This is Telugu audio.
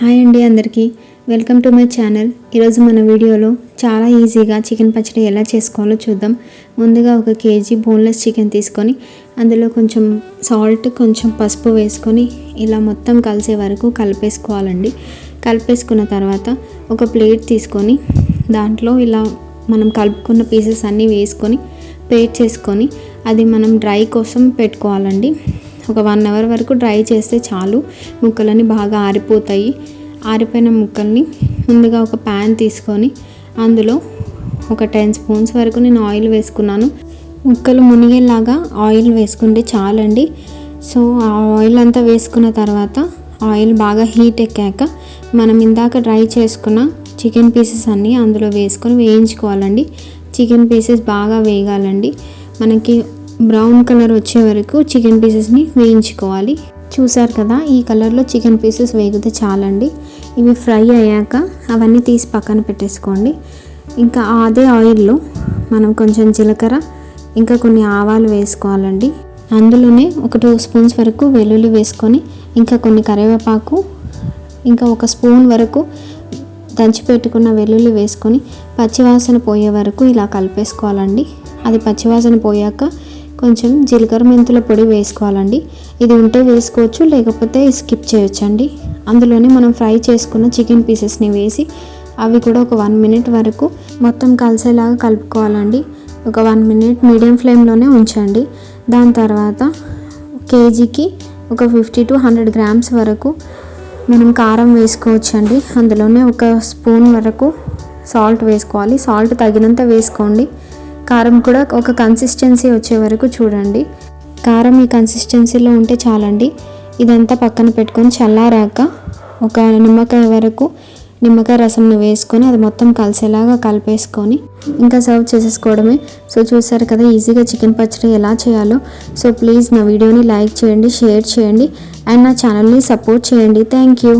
హాయ్ అండి అందరికీ వెల్కమ్ టు మై ఛానల్. ఈరోజు మన వీడియోలో చాలా ఈజీగా చికెన్ పచ్చడి ఎలా చేసుకోవాలో చూద్దాం. ముందుగా 1 కేజీ బోన్లెస్ చికెన్ తీసుకొని అందులో కొంచెం సాల్ట్, కొంచెం పసుపు వేసుకొని ఇలా మొత్తం కలిసే వరకు కలిపేసుకోవాలండి. కలిపేసుకున్న తర్వాత ఒక ప్లేట్ తీసుకొని దాంట్లో ఇలా మనం కలుపుకున్న పీసెస్ అన్నీ వేసుకొని ప్లేట్ చేసుకొని అది మనం డ్రై కోసం పెట్టుకోవాలండి. ఒక 1 అవర్ వరకు డ్రై చేస్తే చాలు, ముక్కలన్నీ బాగా ఆరిపోతాయి. ఆరిపోయిన ముక్కల్ని ముందుగా ఒక ప్యాన్ తీసుకొని అందులో ఒక 10 స్పూన్స్ వరకు నేను ఆయిల్ వేసుకున్నాను. ముక్కలు మునిగేలాగా ఆయిల్ వేసుకుంటే చాలండి. సో ఆ ఆయిల్ అంతా వేసుకున్న తర్వాత ఆయిల్ బాగా హీట్ ఎక్కాక మనం ఇందాక డ్రై చేసుకున్న చికెన్ పీసెస్ అన్నీ అందులో వేసుకొని వేయించుకోవాలండి. చికెన్ పీసెస్ బాగా వేగాలండి. మనకి బ్రౌన్ కలర్ వచ్చే వరకు చికెన్ పీసెస్ని వేయించుకోవాలి. చూసారు కదా, ఈ కలర్లో చికెన్ పీసెస్ వేగితే చాలండి. ఇవి ఫ్రై అయ్యాక అవన్నీ తీసి పక్కన పెట్టేసుకోండి. ఇంకా అదే ఆయిల్లో మనం కొంచెం జీలకర్ర, ఇంకా కొన్ని ఆవాలు వేసుకోవాలండి. అందులోనే ఒక 2 స్పూన్స్ వరకు వెల్లుల్లి వేసుకొని, ఇంకా కొన్ని కరివేపాకు, ఇంకా 1 స్పూన్ వరకు దంచిపెట్టుకున్న వెల్లుల్లి వేసుకొని పచ్చివాసన పోయే వరకు ఇలా కలిపేసుకోవాలండి. అది పచ్చివాసన పోయాక కొంచెం జీలకర్ర మెంతుల పొడి వేసుకోవాలండి. ఇది ఉంటే వేసుకోవచ్చు, లేకపోతే స్కిప్ చేయొచ్చండి. అందులోనే మనం ఫ్రై చేసుకున్న చికెన్ పీసెస్ని వేసి అవి కూడా ఒక 1 మినిట్ వరకు మొత్తం కలిసేలాగా కలుపుకోవాలండి. ఒక 1 మినిట్ మీడియం ఫ్లేమ్లోనే ఉంచండి. దాని తర్వాత కేజీకి ఒక 50 to 100 గ్రామ్స్ వరకు మనం కారం వేసుకోవచ్చండి. అందులోనే 1 స్పూన్ వరకు సాల్ట్ వేసుకోవాలి. సాల్ట్ తగినంత వేసుకోండి. కారం కూడా ఒక కన్సిస్టెన్సీ వచ్చే వరకు చూడండి. కారం ఈ కన్సిస్టెన్సీలో ఉంటే చాలండి. ఇదంతా పక్కన పెట్టుకొని చల్లారాక ఒక నిమ్మకాయ వరకు నిమ్మకాయ రసంని వేసుకొని అది మొత్తం కలిసేలాగా కలిపేసుకొని ఇంకా సర్వ్ చేసేసుకోవడమే. సో చూసారు కదా ఈజీగా చికెన్ పచ్చడి ఎలా చేయాలో. సో ప్లీజ్ నా వీడియోని లైక్ చేయండి, షేర్ చేయండి అండ్ నా ఛానల్ని సపోర్ట్ చేయండి. Thank you.